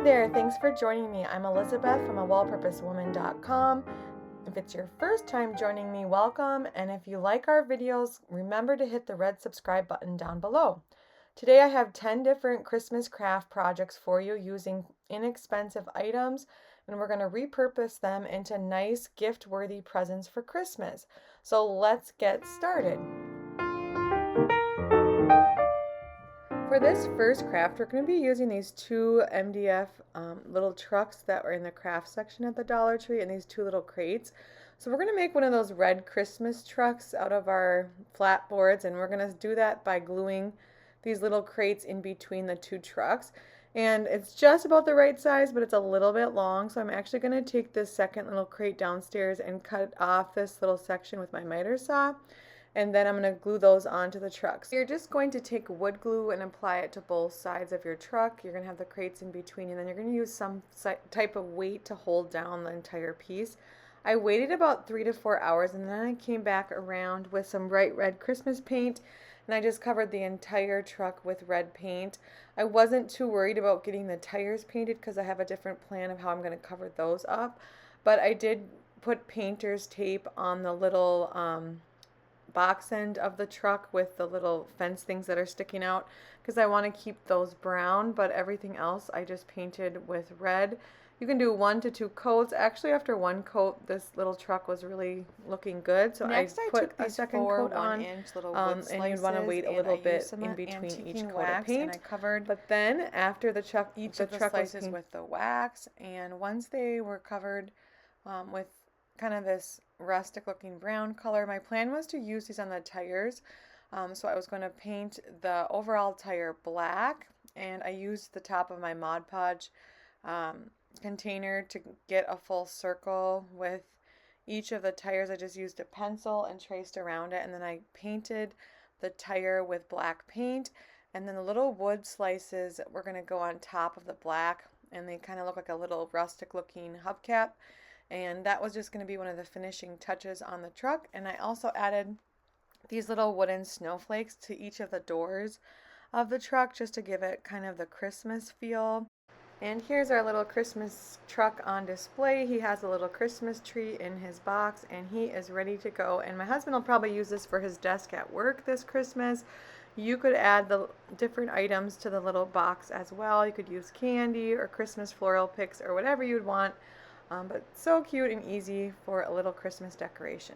there, thanks for joining me. I'm Elizabeth from awallpurposewoman.com. If it's your first time joining me, welcome, and if you like our videos, remember to hit the red subscribe button down below. Today I have 10 different Christmas craft projects for you using inexpensive items, and we're going to repurpose them into nice gift-worthy presents for Christmas. So let's get started. For this first craft, we're going to be using these two MDF little trucks that were in the craft section at the Dollar Tree and these two little crates. So we're going to make one of those red Christmas trucks out of our flat boards, and we're going to do that by gluing these little crates in between the two trucks. And it's just about the right size, but it's a little bit long, so I'm actually going to take this second little crate downstairs and cut off this little section with my miter saw. And then I'm going to glue those onto the trucks. You're just going to take wood glue and apply it to both sides of your truck. You're going to have the crates in between, and then you're going to use some type of weight to hold down the entire piece. I waited about 3 to 4 hours, and then I came back around with some bright red Christmas paint, and I just covered the entire truck with red paint. I wasn't too worried about getting the tires painted because I have a different plan of how I'm going to cover those up, but I did put painter's tape on the little box end of the truck with the little fence things that are sticking out because I want to keep those brown, but everything else I just painted with red. You can do 1 to 2 coats. Actually, after 1 coat, this little truck was really looking good, so next I put a second coat on, and you'd want to wait a little bit in between each coat of paint. And I covered, but then after the truck, each of the slices with the wax, and once they were covered with kind of this rustic looking brown color, my plan was to use these on the tires. So I was going to paint the overall tire black, and I used the top of my Mod Podge container to get a full circle with each of the tires. I just used a pencil and traced around it, and then I painted the tire with black paint, and then the little wood slices were going to go on top of the black, and they kind of look like a little rustic looking hubcap. And that was just going to be one of the finishing touches on the truck. And I also added these little wooden snowflakes to each of the doors of the truck just to give it kind of the Christmas feel. And here's our little Christmas truck on display. He has a little Christmas tree in his box, and he is ready to go. And my husband will probably use this for his desk at work this Christmas. You could add the different items to the little box as well. You could use candy or Christmas floral picks or whatever you'd want. But so cute and easy for a little Christmas decoration.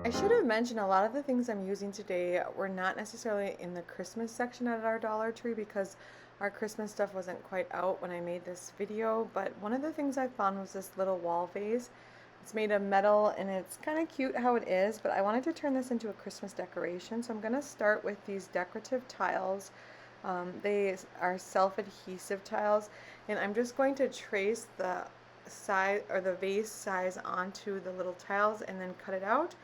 I should have mentioned a lot of the things I'm using today were not necessarily in the Christmas section at our Dollar Tree because our Christmas stuff wasn't quite out when I made this video, but one of the things I found was this little wall vase. It's made of metal and it's kind of cute how it is, but I wanted to turn this into a Christmas decoration, so I'm going to start with these decorative tiles. They are self-adhesive tiles, and I'm just going to trace the size or the vase size onto the little tiles and then cut it out.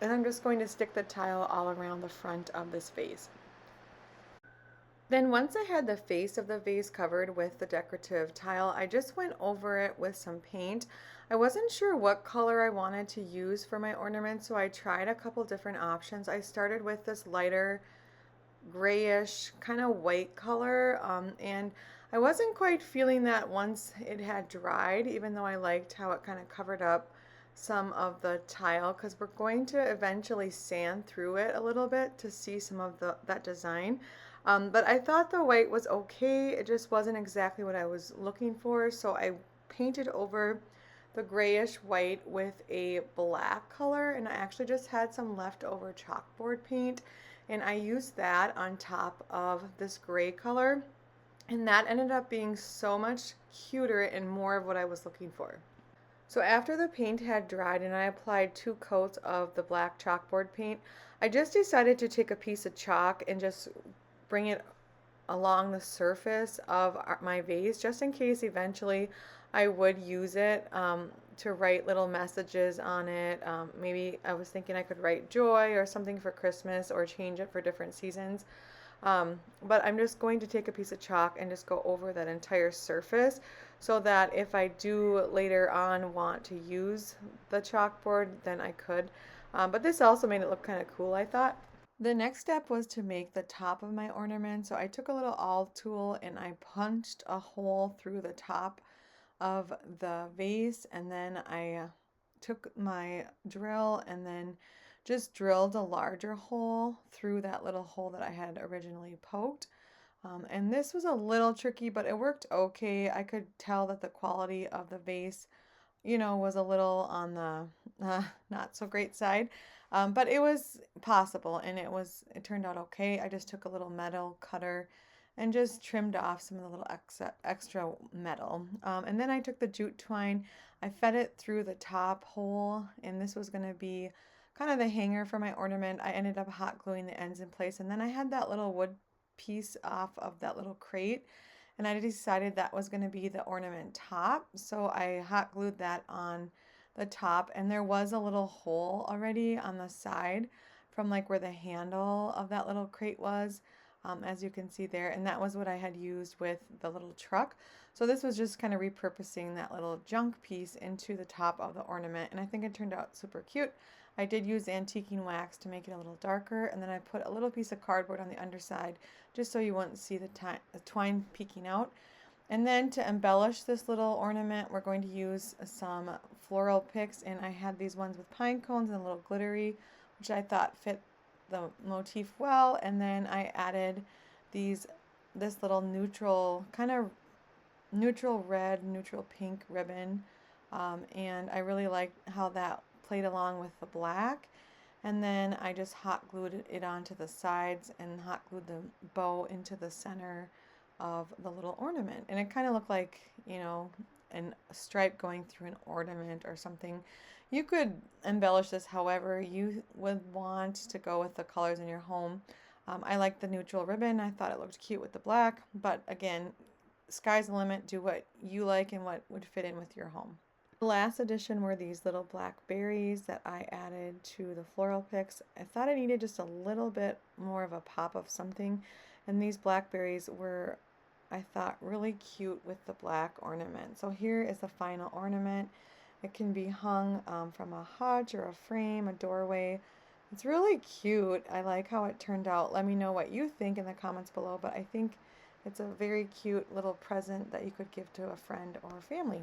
And I'm just going to stick the tile all around the front of this vase. Then once I had the face of the vase covered with the decorative tile, I just went over it with some paint. I wasn't sure what color I wanted to use for my ornament, so I tried a couple different options. I started with this lighter grayish kind of white color, and I wasn't quite feeling that once it had dried, even though I liked how it kind of covered up some of the tile, because we're going to eventually sand through it a little bit to see some of that design. But I thought the white was okay. It just wasn't exactly what I was looking for, so I painted over the grayish white with a black color, and I actually just had some leftover chalkboard paint, and I used that on top of this gray color, and that ended up being so much cuter and more of what I was looking for. So after the paint had dried and I applied 2 coats of the black chalkboard paint, I just decided to take a piece of chalk and just bring it along the surface of my vase, just in case eventually I would use it to write little messages on it. Maybe I was thinking I could write joy or something for Christmas or change it for different seasons. But I'm just going to take a piece of chalk and just go over that entire surface so that if I do later on want to use the chalkboard, then I could. But this also made it look kind of cool, I thought. The next step was to make the top of my ornament. So I took a little awl tool and I punched a hole through the top of the vase, and then I took my drill and then just drilled a larger hole through that little hole that I had originally poked. And this was a little tricky, but it worked okay. I could tell that the quality of the vase, was a little on the not so great side. But it was possible and it turned out okay. I just took a little metal cutter and just trimmed off some of the little extra metal. And then I took the jute twine, I fed it through the top hole, and this was going to be kind of the hanger for my ornament. I ended up hot gluing the ends in place, and then I had that little wood piece off of that little crate, and I decided that was going to be the ornament top. So I hot glued that on the top, and there was a little hole already on the side from like where the handle of that little crate was, as you can see there, and that was what I had used with the little truck. So this was just kind of repurposing that little junk piece into the top of the ornament, and I think it turned out super cute. I did use antiquing wax to make it a little darker, and then I put a little piece of cardboard on the underside just so you wouldn't see the twine peeking out. And then to embellish this little ornament, we're going to use some floral picks, and I had these ones with pine cones and a little glittery, which I thought fit the motif well. And then I added this little neutral, kind of neutral red, neutral pink ribbon, and I really liked how that played along with the black. And then I just hot glued it onto the sides and hot glued the bow into the center of the little ornament. And it kind of looked like, a stripe going through an ornament or something. You could embellish this however you would want to go with the colors in your home. I like the neutral ribbon. I thought it looked cute with the black, but again, sky's the limit. Do what you like and what would fit in with your home. The last addition were these little black berries that I added to the floral picks. I thought I needed just a little bit more of a pop of something, and these blackberries were, I thought, really cute with the black ornament. So here is the final ornament. It can be hung from a hutch or a frame, a doorway. It's really cute. I like how it turned out. Let me know what you think in the comments below, but I think it's a very cute little present that you could give to a friend or family.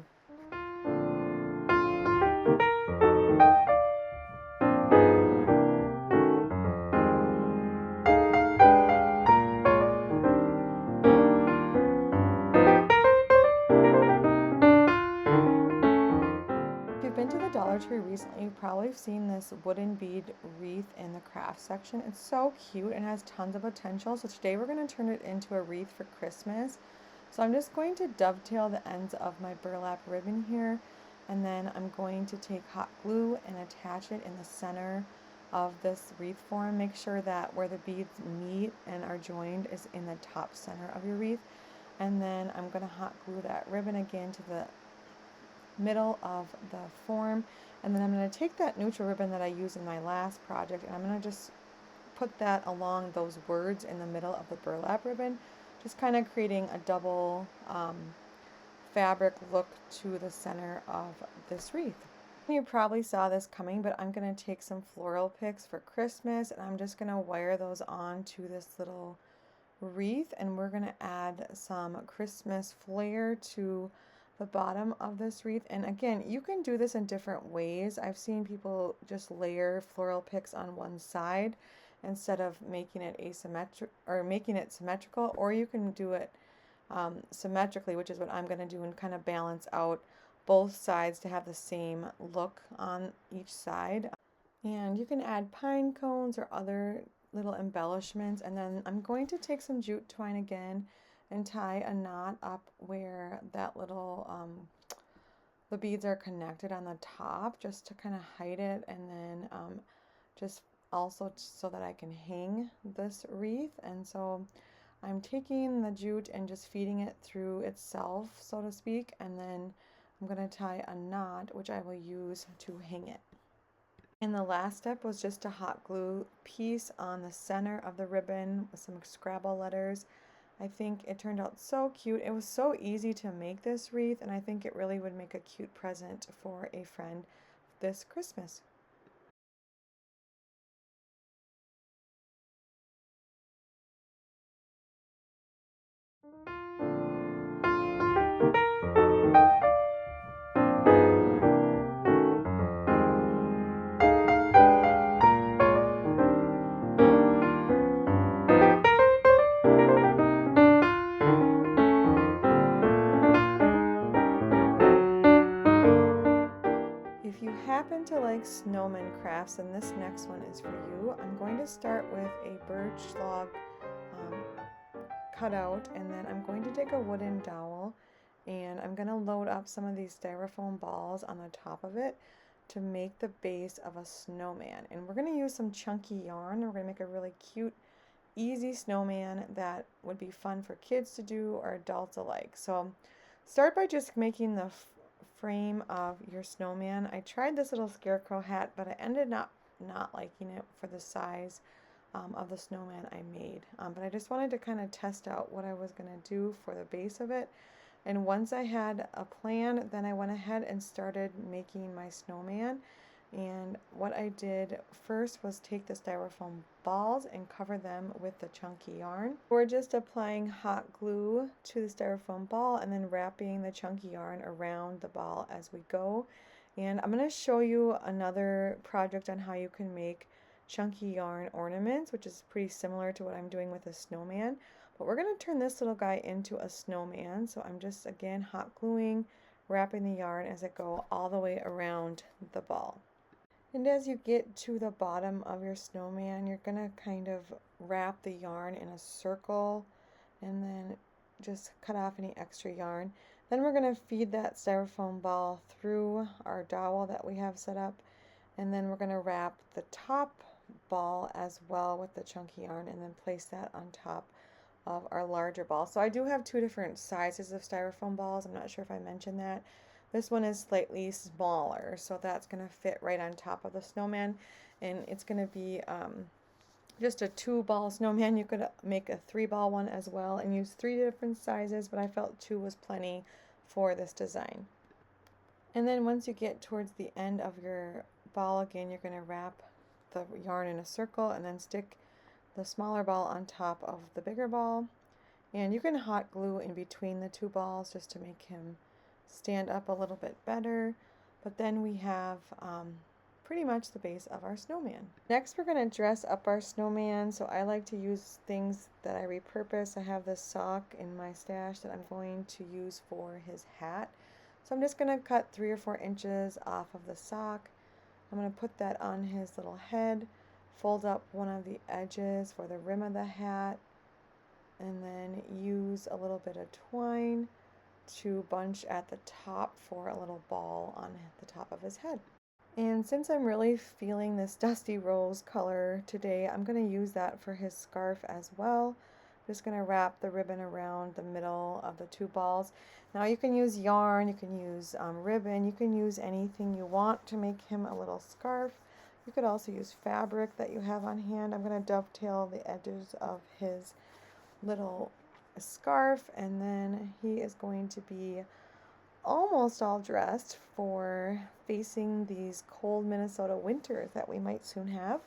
If you've been to the Dollar Tree recently, you've probably seen this wooden bead wreath in the craft section. It's so cute and has tons of potential. So today we're going to turn it into a wreath for Christmas. So I'm just going to dovetail the ends of my burlap ribbon here, and then I'm going to take hot glue and attach it in the center of this wreath form. Make sure that where the beads meet and are joined is in the top center of your wreath. And then I'm going to hot glue that ribbon again to the middle of the form, and then I'm going to take that neutral ribbon that I used in my last project, and I'm going to just put that along those words in the middle of the burlap ribbon, just kind of creating a double fabric look to the center of this wreath. You probably saw this coming, but I'm going to take some floral picks for Christmas, and I'm just going to wire those on to this little wreath, and we're going to add some Christmas flair to the bottom of this wreath. And again, you can do this in different ways. I've seen people just layer floral picks on one side instead of making it asymmetric or making it symmetrical, or you can do it symmetrically, which is what I'm going to do, and kind of balance out both sides to have the same look on each side. And you can add pine cones or other little embellishments. And then I'm going to take some jute twine again and tie a knot up where that little the beads are connected on the top, just to kind of hide it, and then just also so that I can hang this wreath. And so I'm taking the jute and just feeding it through itself, so to speak, and then I'm going to tie a knot which I will use to hang it. And the last step was just a hot glue piece on the center of the ribbon with some Scrabble letters. I think it turned out so cute. It was so easy to make this wreath, and I think it really would make a cute present for a friend this Christmas. crafts, and this next one is for you. I'm going to start with a birch log cutout, and then I'm going to take a wooden dowel and I'm going to load up some of these styrofoam balls on the top of it to make the base of a snowman. And we're going to use some chunky yarn. We're going to make a really cute, easy snowman that would be fun for kids to do or adults alike. So start by just making the frame of your snowman. I tried this little scarecrow hat, but I ended up not liking it for the size of the snowman I made. But I just wanted to kind of test out what I was going to do for the base of it. And once I had a plan, then I went ahead and started making my snowman. And what I did first was take the styrofoam balls and cover them with the chunky yarn. We're just applying hot glue to the styrofoam ball and then wrapping the chunky yarn around the ball as we go. And I'm going to show you another project on how you can make chunky yarn ornaments, which is pretty similar to what I'm doing with a snowman. But we're going to turn this little guy into a snowman. So I'm just, again, hot gluing, wrapping the yarn as it go all the way around the ball. And as you get to the bottom of your snowman, you're going to kind of wrap the yarn in a circle and then just cut off any extra yarn. Then we're going to feed that styrofoam ball through our dowel that we have set up. And then we're going to wrap the top ball as well with the chunky yarn and then place that on top of our larger ball. So I do have two different sizes of styrofoam balls. I'm not sure if I mentioned that. This one is slightly smaller, so that's going to fit right on top of the snowman, and it's going to be just a 2-ball snowman. You could make a 3-ball one as well and use 3 different sizes, but I felt 2 was plenty for this design. And then once you get towards the end of your ball, again, you're going to wrap the yarn in a circle and then stick the smaller ball on top of the bigger ball. And you can hot glue in between the 2 balls just to make him stand up a little bit better. But then we have pretty much the base of our snowman. Next, we're going to dress up our snowman. So I like to use things that I repurpose. I have this sock in my stash that I'm going to use for his hat. So I'm just going to cut 3 or 4 inches off of the sock. I'm going to put that on his little head, fold up one of the edges for the rim of the hat, and then use a little bit of twine to bunch at the top for a little ball on the top of his head. And since I'm really feeling this dusty rose color today, I'm going to use that for his scarf as well. I'm just going to wrap the ribbon around the middle of the 2 balls. Now you can use yarn, you can use ribbon, you can use anything you want to make him a little scarf. You could also use fabric that you have on hand. I'm going to dovetail the edges of his little scarf, and then he is going to be almost all dressed for facing these cold Minnesota winters that we might soon have.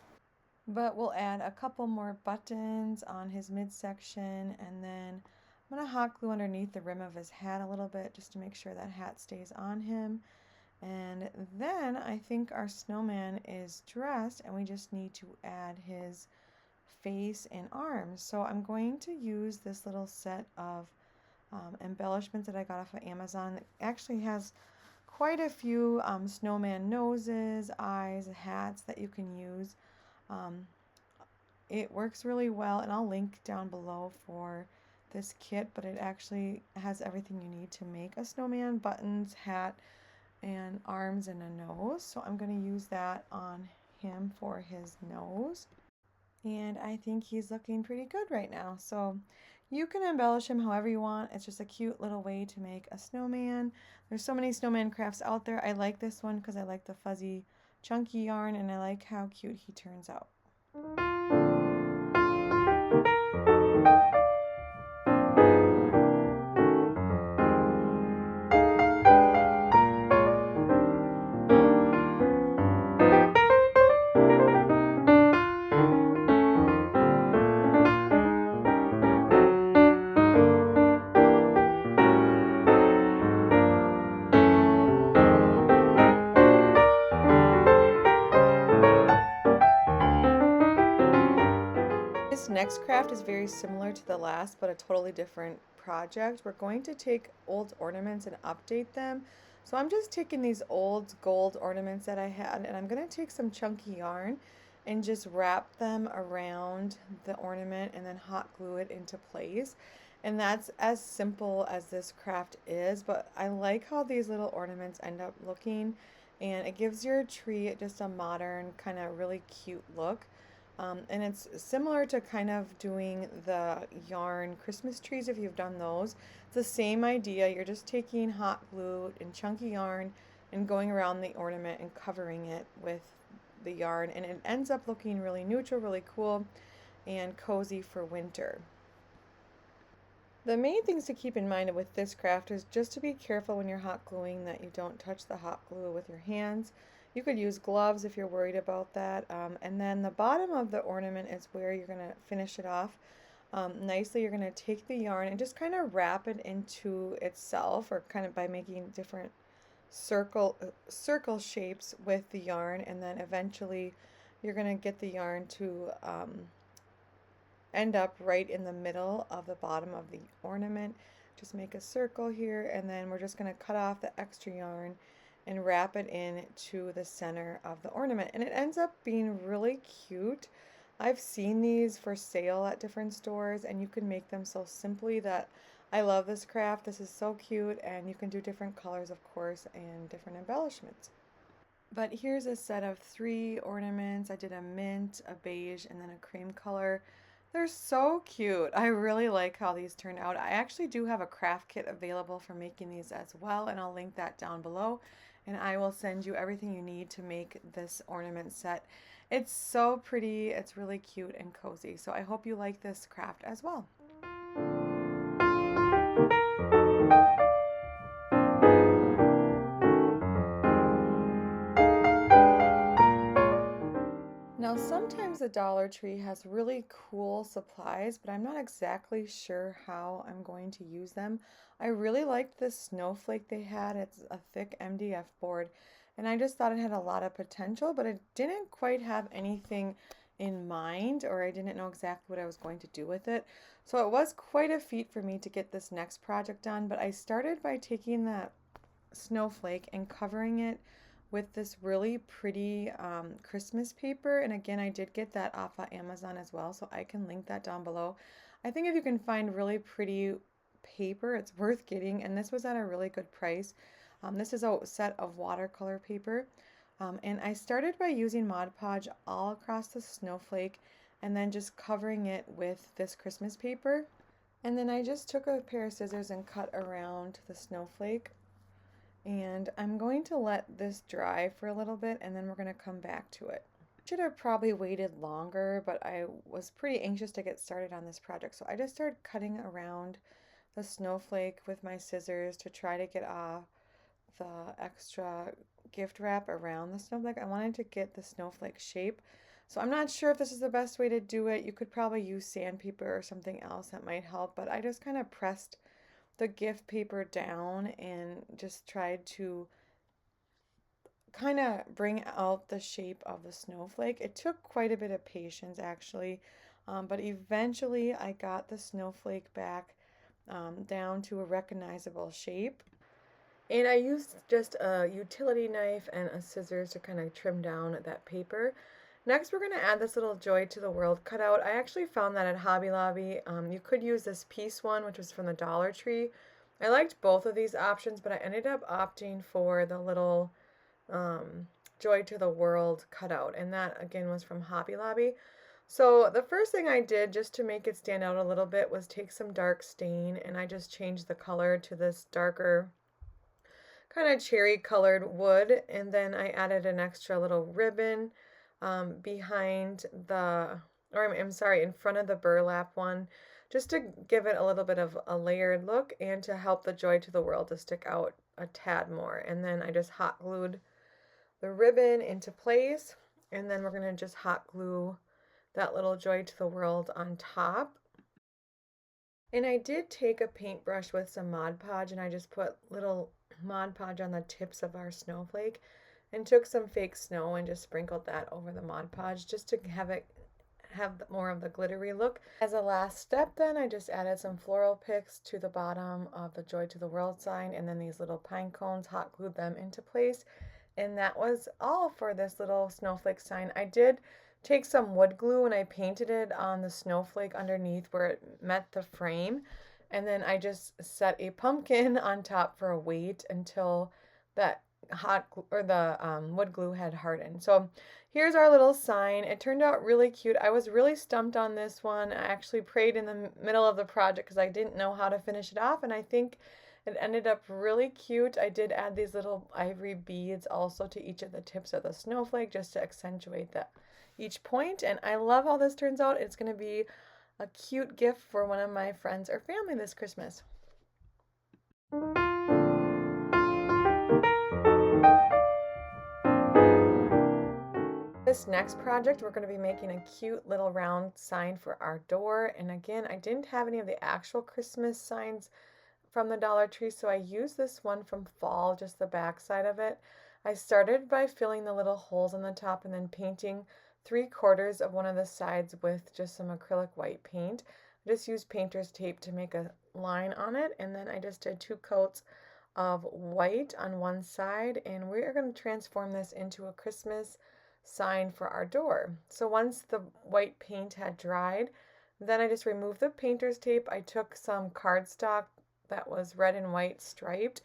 But we'll add a couple more buttons on his midsection, and then I'm going to hot glue underneath the rim of his hat a little bit just to make sure that hat stays on him. And then I think our snowman is dressed, and we just need to add his face and arms. So I'm going to use this little set of embellishments that I got off of Amazon. It actually has quite a few snowman noses, eyes, hats that you can use. It works really well, and I'll link down below for this kit, but it actually has everything you need to make a snowman: buttons, hat, and arms and a nose. So I'm going to use that on him for his nose. And I think he's looking pretty good right now. So you can embellish him however you want. It's just a cute little way to make a snowman. There's so many snowman crafts out there. I like this one because I like the fuzzy chunky yarn, and I like how cute he turns out. This next craft is very similar to the last, but a totally different project. We're going to take old ornaments and update them. So I'm just taking these old gold ornaments that I had, and I'm going to take some chunky yarn and just wrap them around the ornament and then hot glue it into place. And that's as simple as this craft is, but I like how these little ornaments end up looking, and it gives your tree just a modern kind of really cute look. And it's similar to kind of doing the yarn Christmas trees if you've done those. It's the same idea. You're just taking hot glue and chunky yarn and going around the ornament and covering it with the yarn, and it ends up looking really neutral, really cool, and cozy for winter. The main things to keep in mind with this craft is just to be careful when you're hot gluing that you don't touch the hot glue with your hands. You could use gloves if you're worried about that. And then the bottom of the ornament is where you're going to finish it off nicely. You're going to take the yarn and just kind of wrap it into itself, or kind of by making different circle shapes with the yarn, and then eventually you're going to get the yarn to end up right in the middle of the bottom of the ornament. Just make a circle here, and then we're just going to cut off the extra yarn and wrap it in to the center of the ornament, and it ends up being really cute. I've seen these for sale at different stores, and you can make them so simply that I love this craft. This is so cute, and you can do different colors, of course, and different embellishments. But here's a set of 3 ornaments. I did a mint, a beige, and then a cream color. They're so cute. I really like how these turned out. I actually do have a craft kit available for making these as well, and I'll link that down below. And I will send you everything you need to make this ornament set. It's so pretty. It's really cute and cozy. So I hope you like this craft as well. Now, sometimes the Dollar Tree has really cool supplies, but I'm not exactly sure how I'm going to use them. I really liked this snowflake they had. It's a thick MDF board, and I just thought it had a lot of potential, but it didn't quite have anything in mind, or I didn't know exactly what I was going to do with it. So it was quite a feat for me to get this next project done, but I started by taking that snowflake and covering it with this really pretty Christmas paper. And again, I did get that off of Amazon as well, so I can link that down below. I think if you can find really pretty paper, it's worth getting, and this was at a really good price. This is a set of watercolor paper, and I started by using Mod Podge all across the snowflake and then just covering it with this Christmas paper. And then I just took a pair of scissors and cut around the snowflake. And I'm going to let this dry for a little bit, and then we're going to come back to it. Should have probably waited longer, but I was pretty anxious to get started on this project. So I just started cutting around the snowflake with my scissors to try to get off the extra gift wrap around the snowflake. I wanted to get the snowflake shape. So I'm not sure if this is the best way to do it. You could probably use sandpaper or something else that might help, but I just kind of pressed the gift paper down and just tried to kind of bring out the shape of the snowflake. It took quite a bit of patience actually, but eventually I got the snowflake back down to a recognizable shape. And I used just a utility knife and a scissors to kind of trim down that paper. Next, we're going to add this little Joy to the World cutout. I actually found that at Hobby Lobby. You could use this piece one, which was from the Dollar Tree. I liked both of these options, but I ended up opting for the little Joy to the World cutout, and that again was from Hobby Lobby. So the first thing I did just to make it stand out a little bit was take some dark stain, and I just changed the color to this darker kind of cherry colored wood, and then I added an extra little ribbon behind the, or I'm sorry, in front of the burlap one, just to give it a little bit of a layered look and to help the Joy to the World to stick out a tad more. And then I just hot glued the ribbon into place, and then we're going to just hot glue that little Joy to the World on top. And I did take a paintbrush with some Mod Podge, and I just put little Mod Podge on the tips of our snowflake and took some fake snow and just sprinkled that over the Mod Podge just to have it have more of the glittery look. As a last step then, I just added some floral picks to the bottom of the Joy to the World sign, and then these little pine cones, hot glued them into place. And that was all for this little snowflake sign. I did take some wood glue and I painted it on the snowflake underneath where it met the frame. And then I just set a pumpkin on top for a weight until that wood glue had hardened. So here's our little sign. It turned out really cute. I was really stumped on this one. I actually prayed in the middle of the project because I didn't know how to finish it off, and I think it ended up really cute. I did add these little ivory beads also to each of the tips of the snowflake just to accentuate each point, and I love how this turns out. It's going to be a cute gift for one of my friends or family this Christmas. This next project, we're going to be making a cute little round sign for our door. And again, I didn't have any of the actual Christmas signs from the Dollar Tree, so I used this one from fall, just the back side of it. I started by filling the little holes on the top and then painting 3/4 of one of the sides with just some acrylic white paint. I just used painter's tape to make a line on it, and then I just did 2 coats of white on one side, and we are going to transform this into a Christmas sign for our door. So once the white paint had dried, then I just removed the painter's tape. I took some cardstock that was red and white striped,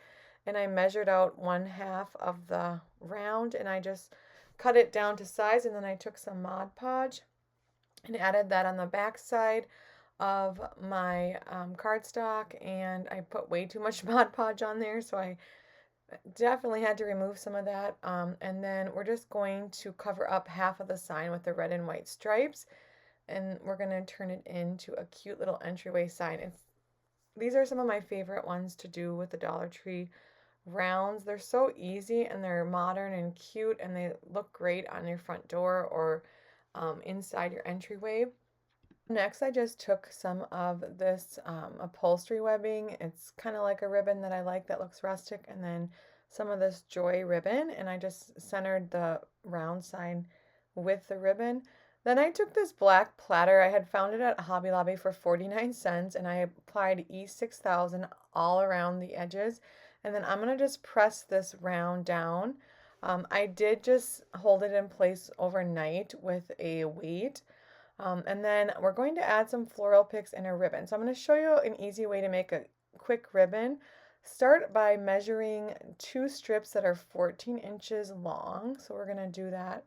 and I measured out 1/2 of the round, and I just cut it down to size, and then I took some Mod Podge and added that on the back side of my cardstock, and I put way too much Mod Podge on there, so I definitely had to remove some of that. And then we're just going to cover up half of the sign with the red and white stripes, and we're going to turn it into a cute little entryway sign. These are some of my favorite ones to do with the Dollar Tree rounds. They're so easy and they're modern and cute, and they look great on your front door or inside your entryway. Next, I just took some of this upholstery webbing. It's kind of like a ribbon that I like that looks rustic, and then some of this joy ribbon, and I just centered the round sign with the ribbon. Then I took this black platter. I had found it at Hobby Lobby for 49 cents, and I applied E6000 all around the edges, and then I'm going to just press this round down. I did just hold it in place overnight with a weight. And then we're going to add some floral picks and a ribbon. So I'm going to show you an easy way to make a quick ribbon. Start by measuring 2 strips that are 14 inches long. So we're going to do that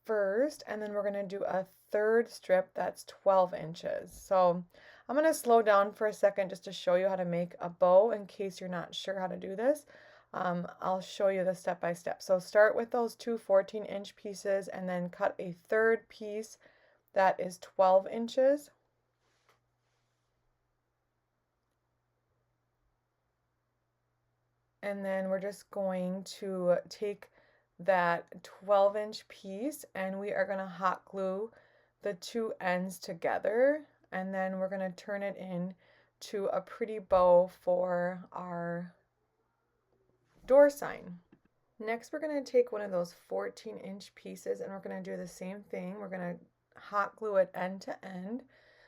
first, and then we're going to do a 3rd strip that's 12 inches. So I'm going to slow down for a second just to show you how to make a bow in case you're not sure how to do this. I'll show you the step by step. So start with those 2 14-inch pieces and then cut a 3rd piece that is 12 inches. And then we're just going to take that 12-inch piece and we are going to hot glue the 2 ends together, and then we're going to turn it into a pretty bow for our door sign. Next, we're going to take one of those 14-inch pieces and we're going to do the same thing. We're going to hot glue it end to end.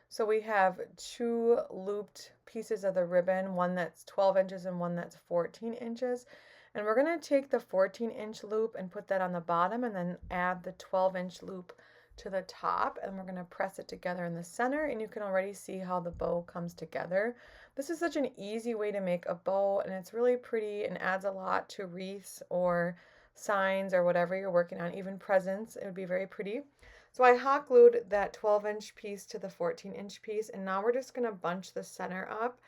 So we have 2 looped pieces of the ribbon, one that's 12 inches and one that's 14 inches. And we're going to take the 14-inch loop and put that on the bottom, and then add the 12-inch loop to the top, and we're going to press it together in the center, and you can already see how the bow comes together. This is such an easy way to make a bow, and it's really pretty and adds a lot to wreaths or signs or whatever you're working on, even presents. It would be very pretty. So I hot glued that 12-inch piece to the 14-inch piece, and now we're just going to bunch the center up.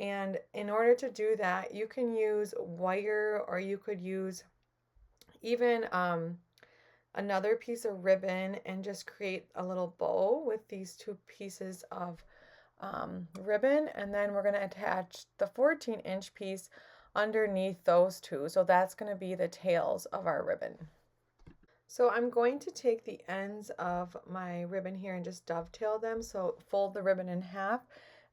And in order to do that, you can use wire, or you could use even another piece of ribbon and just create a little bow with these 2 pieces of ribbon. And then we're going to attach the 14-inch piece underneath those 2. So that's going to be the tails of our ribbon. So I'm going to take the ends of my ribbon here and just dovetail them. So fold the ribbon in half,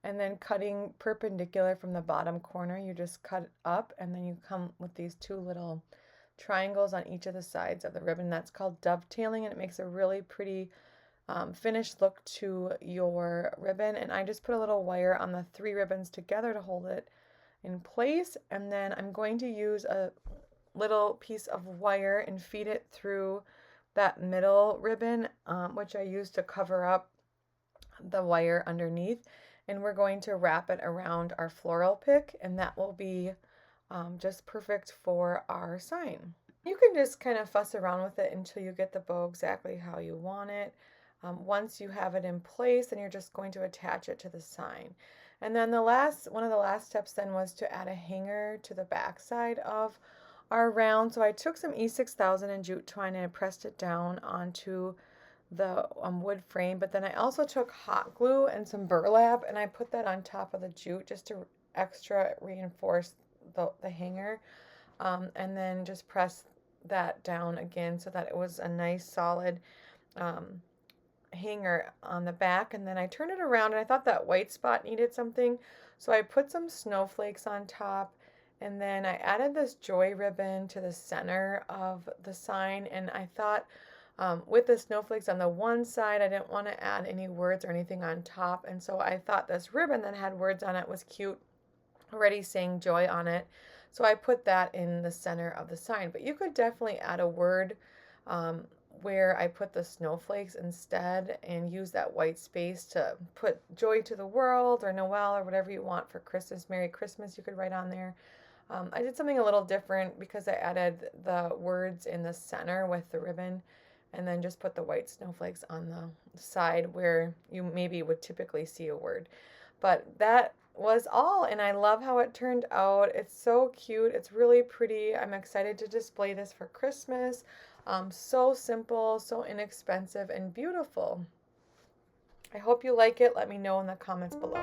and then cutting perpendicular from the bottom corner, you just cut it up, and then you come with these 2 little triangles on each of the sides of the ribbon. That's called dovetailing, and it makes a really pretty finished look to your ribbon. And I just put a little wire on the 3 ribbons together to hold it in place. And then I'm going to use a little piece of wire and feed it through that middle ribbon, which I used to cover up the wire underneath. And we're going to wrap it around our floral pick, and that will be just perfect for our sign. You can just kind of fuss around with it until you get the bow exactly how you want it. Once you have it in place, then you're just going to attach it to the sign. And then one of the last steps then was to add a hanger to the back side of our round. So I took some E6000 and jute twine and I pressed it down onto the wood frame, but then I also took hot glue and some burlap and I put that on top of the jute just to extra reinforce the hanger, and then just press that down again so that it was a nice solid hanger on the back. And then I turned it around and I thought that white spot needed something, so I put some snowflakes on top, and then I added this joy ribbon to the center of the sign. And I thought with the snowflakes on the one side, I didn't want to add any words or anything on top, and so I thought this ribbon that had words on it was cute, already saying joy on it. So I put that in the center of the sign. But you could definitely add a word where I put the snowflakes instead and use that white space to put joy to the world or Noel or whatever you want for Christmas. Merry Christmas, you could write on there. I did something a little different because I added the words in the center with the ribbon and then just put the white snowflakes on the side where you maybe would typically see a word. But that was all, and I love how it turned out. It's so cute. It's really pretty. I'm excited to display this for Christmas. So simple, so inexpensive, and beautiful. I hope you like it. Let me know in the comments below.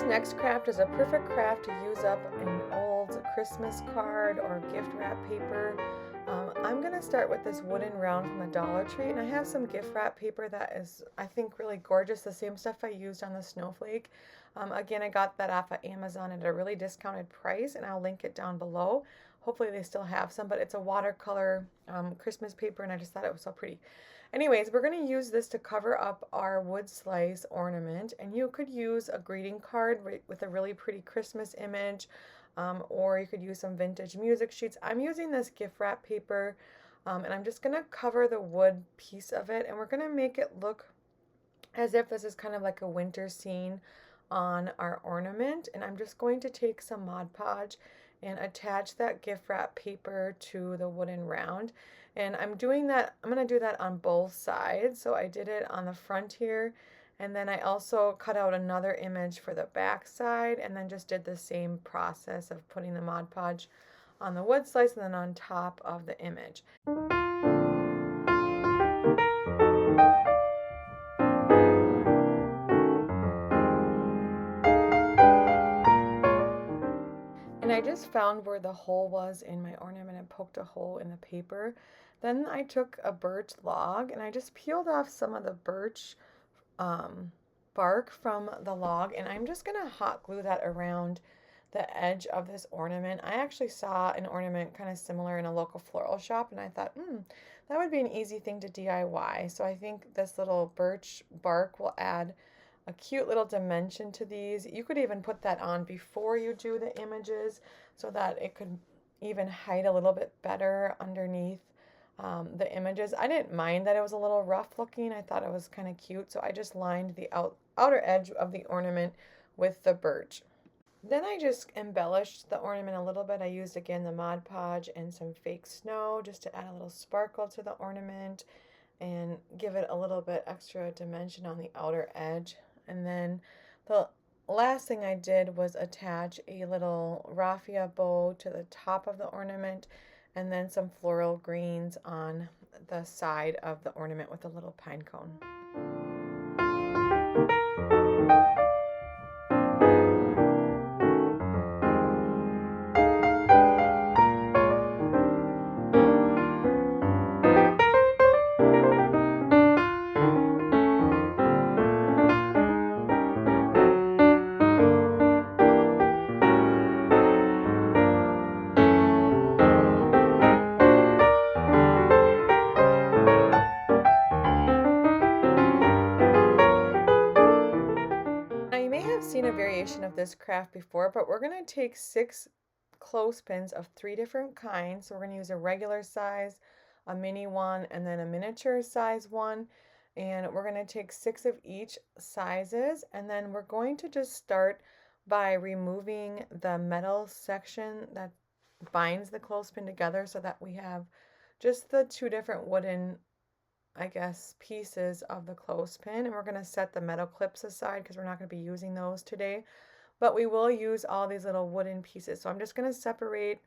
Next craft is a perfect craft to use up an old Christmas card or gift wrap paper. I'm going to start with this wooden round from the Dollar Tree, and I have some gift wrap paper that is, I think, really gorgeous, the same stuff I used on the snowflake. Again, I got that off of Amazon at a really discounted price, and I'll link it down below. Hopefully they still have some, but it's a watercolor Christmas paper, and I just thought it was so pretty. Anyways, we're going to use this to cover up our wood slice ornament, and you could use a greeting card with a really pretty Christmas image, or you could use some vintage music sheets. I'm using this gift wrap paper, and I'm just going to cover the wood piece of it, and we're going to make it look as if this is kind of like a winter scene on our ornament. And I'm just going to take some Mod Podge and attach that gift wrap paper to the wooden round. And I'm going to do that on both sides. So I did it on the front here, and then I also cut out another image for the back side, and then just did the same process of putting the Mod Podge on the wood slice and then on top of the image. And I just found where the hole was in my ornament and poked a hole in the paper. Then I took a birch log and I just peeled off some of the birch bark from the log, and I'm just going to hot glue that around the edge of this ornament. I actually saw an ornament kind of similar in a local floral shop, and I thought, that would be an easy thing to DIY. So I think this little birch bark will add a cute little dimension to these. You could even put that on before you do the images so that it could even hide a little bit better underneath the images. I didn't mind that it was a little rough looking. I thought it was kind of cute, so I just lined the outer edge of the ornament with the birch. Then I just embellished the ornament a little bit. I used again the Mod Podge and some fake snow just to add a little sparkle to the ornament and give it a little bit extra dimension on the outer edge. And then the last thing I did was attach a little raffia bow to the top of the ornament, and then some floral greens on the side of the ornament with a little pine cone. variation of this craft before, but we're going to take 6 clothespins of 3 different kinds. So we're going to use a regular size, a mini one, and then a miniature size one. And we're going to take 6 of each sizes, and then we're going to just start by removing the metal section that binds the clothespin together so that we have just the 2 different wooden, I guess, pieces of the clothespin. And we're going to set the metal clips aside because we're not going to be using those today, but we will use all these little wooden pieces. So I'm just going to separate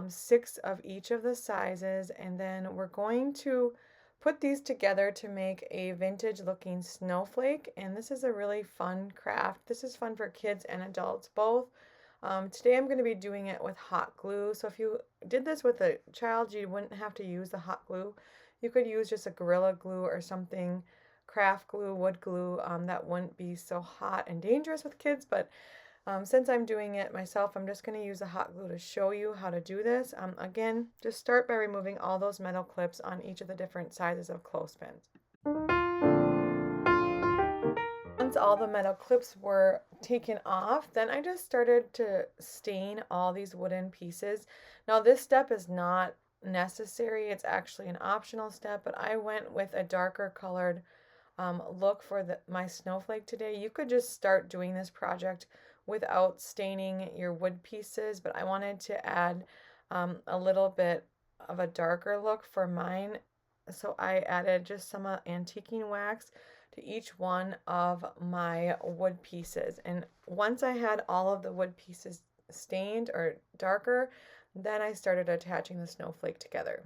6 of each of the sizes, and then we're going to put these together to make a vintage looking snowflake. And this is a really fun craft. This is fun for kids and adults both. Today I'm going to be doing it with hot glue. So if you did this with a child, you wouldn't have to use the hot glue. You could use just a Gorilla Glue or something, craft glue, wood glue, that wouldn't be so hot and dangerous with kids. But since I'm doing it myself, I'm just going to use the hot glue to show you how to do this. Again, just start by removing all those metal clips on each of the different sizes of clothespins. Once all the metal clips were taken off, then I just started to stain all these wooden pieces. Now this step is not necessary, it's actually an optional step, but I went with a darker colored look for my snowflake today. You could just start doing this project without staining your wood pieces, but I wanted to add a little bit of a darker look for mine. So I added just some antiquing wax to each one of my wood pieces. And once I had all of the wood pieces stained or darker, then I started attaching the snowflake together.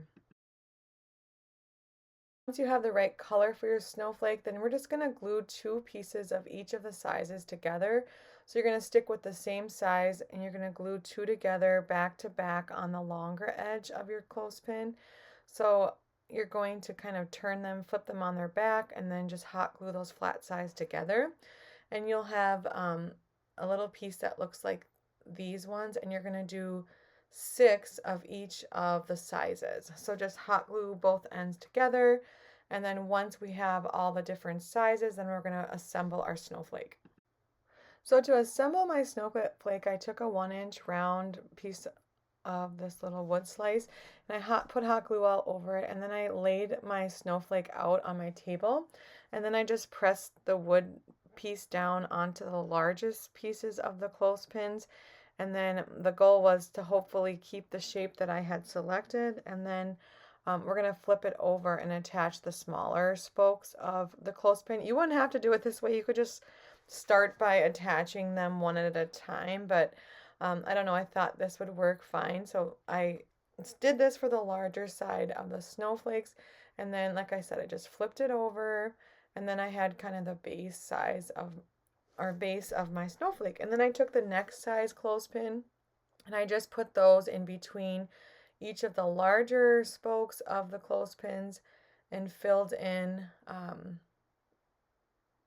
Once you have the right color for your snowflake, then we're just going to glue 2 pieces of each of the sizes together. So you're going to stick with the same size and you're going to glue 2 together back to back on the longer edge of your clothespin. So you're going to kind of turn them, flip them on their back, and then just hot glue those flat sides together. And you'll have a little piece that looks like these ones, and you're going to do 6 of each of the sizes. So just hot glue both ends together, and then once we have all the different sizes, then we're going to assemble our snowflake. So to assemble my snowflake, I took a 1-inch round piece of this little wood slice, and I put hot glue all over it, and then I laid my snowflake out on my table, and then I just pressed the wood piece down onto the largest pieces of the clothespins. And then the goal was to hopefully keep the shape that I had selected, and then we're going to flip it over and attach the smaller spokes of the clothespin. You wouldn't have to do it this way. You could just start by attaching them one at a time, but I don't know, I thought this would work fine. So I did this for the larger side of the snowflakes, and then like I said, I just flipped it over, and then I had kind of the base size of base of my snowflake. And then I took the next size clothespin and I just put those in between each of the larger spokes of the clothespins and filled in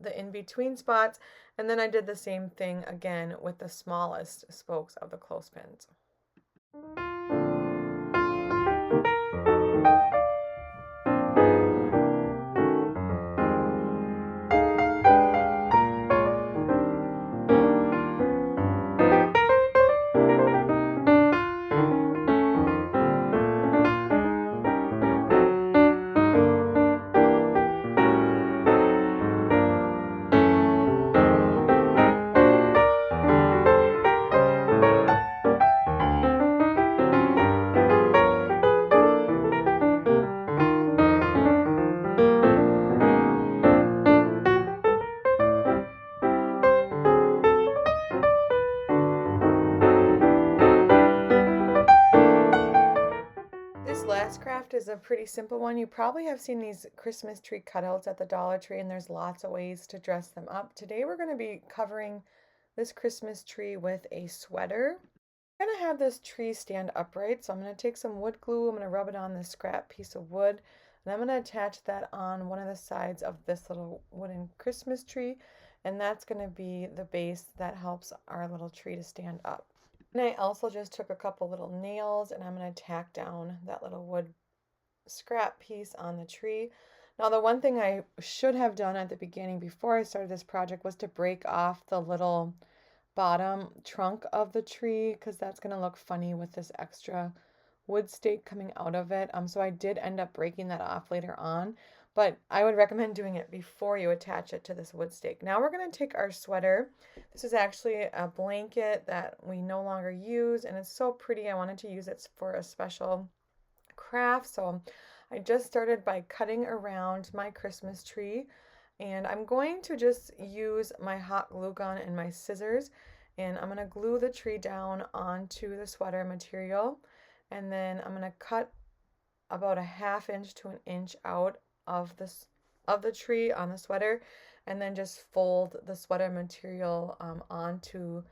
the in-between spots. And then I did the same thing again with the smallest spokes of the clothespins. This last craft is a pretty simple one. You probably have seen these Christmas tree cutouts at the Dollar Tree, and there's lots of ways to dress them up. Today we're going to be covering this Christmas tree with a sweater. I'm going to have this tree stand upright, so I'm going to take some wood glue, I'm going to rub it on this scrap piece of wood, and I'm going to attach that on one of the sides of this little wooden Christmas tree, and that's going to be the base that helps our little tree to stand up. And I also just took a couple little nails, and I'm going to tack down that little wood scrap piece on the tree. Now the one thing I should have done at the beginning before I started this project was to break off the little bottom trunk of the tree because that's going to look funny with this extra wood stake coming out of it. So I did end up breaking that off later on, but I would recommend doing it before you attach it to this wood stake. Now we're going to take our sweater. This is actually a blanket that we no longer use, and it's so pretty. I wanted to use it for a special craft, so I just started by cutting around my Christmas tree, and I'm going to just use my hot glue gun and my scissors, and I'm going to glue the tree down onto the sweater material, and then I'm going to cut about a 1/2 inch to an inch out of the tree on the sweater, and then just fold the sweater material onto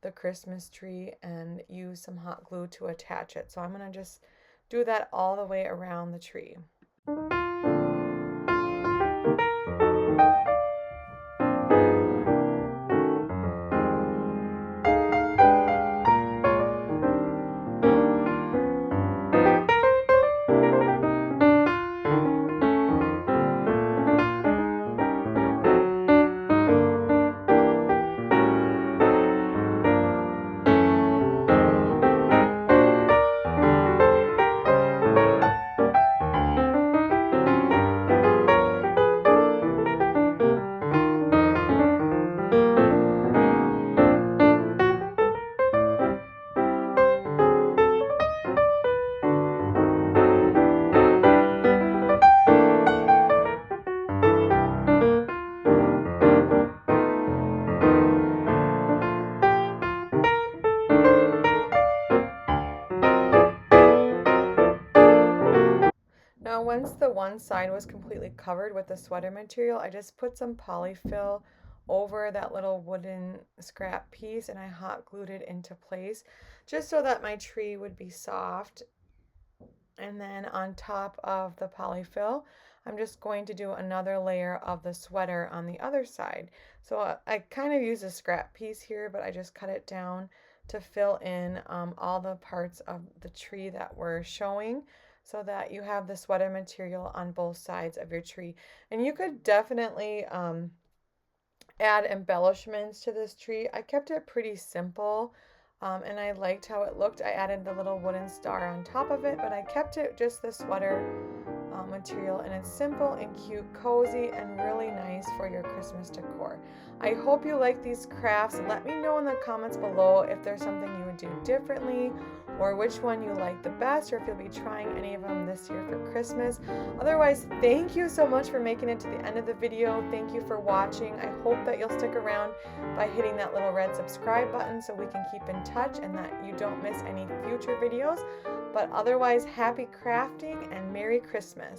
the Christmas tree and use some hot glue to attach it. So I'm going to just do that all the way around the tree. Now, once the one side was completely covered with the sweater material, I just put some polyfill over that little wooden scrap piece and I hot glued it into place just so that my tree would be soft. And then on top of the polyfill, I'm just going to do another layer of the sweater on the other side. So I kind of use a scrap piece here, but I just cut it down to fill in all the parts of the tree that we're showing, so that you have the sweater material on both sides of your tree. And you could definitely add embellishments to this tree. I kept it pretty simple, and I liked how it looked. I added the little wooden star on top of it, but I kept it just the sweater material, and it's simple and cute, cozy, and really nice for your Christmas decor. I hope you like these crafts. Let me know in the comments below if there's something you would do differently, or which one you like the best, or if you'll be trying any of them this year for Christmas. Otherwise, thank you so much for making it to the end of the video. Thank you for watching. I hope that you'll stick around by hitting that little red subscribe button so we can keep in touch and that you don't miss any future videos. But otherwise, happy crafting and Merry Christmas.